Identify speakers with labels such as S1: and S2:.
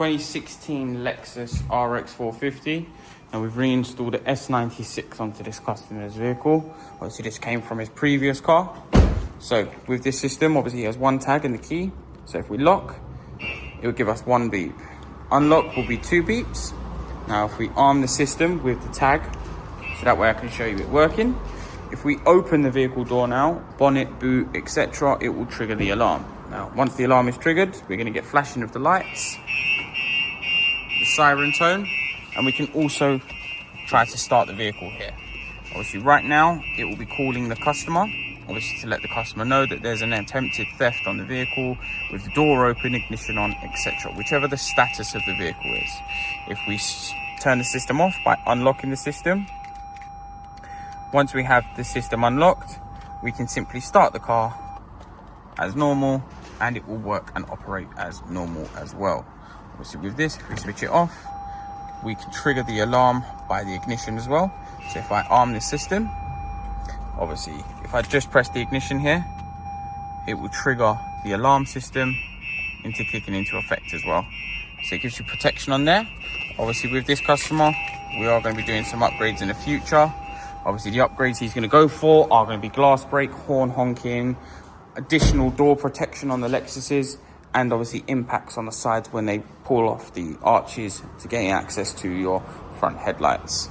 S1: 2016 Lexus RX450, and we've reinstalled the S96 onto this customer's vehicle. Obviously this came from his previous car. So with this system, obviously he has one tag and the key. So if we lock, it will give us one beep. Unlock will be 2 beeps. Now if we arm the system with the tag, so that way I can show you it working. If we open the vehicle door now, bonnet, boot, etc., it will trigger the alarm. Now, once the alarm is triggered, we're going to get flashing of the lights, the siren tone, and we can also try to start the vehicle here. Obviously, right now, it will be calling the customer, obviously to let the customer know that there's an attempted theft on the vehicle with the door open, ignition on, etc., whichever the status of the vehicle is. If we turn the system off by unlocking the system, once we have the system unlocked, we can simply start the car as normal and it will work and operate as normal as well. Obviously with this, if we switch it off, we can trigger the alarm by the ignition as well. So if I arm the system, obviously if I just press the ignition here, it will trigger the alarm system into kicking into effect as well. So it gives you protection on there. Obviously with this customer, we are going to be doing some upgrades in the future. Obviously the upgrades he's going to go for are going to be glass break, horn honking, additional door protection on the Lexuses, and obviously impacts on the sides when they pull off the arches to gain access to your front headlights.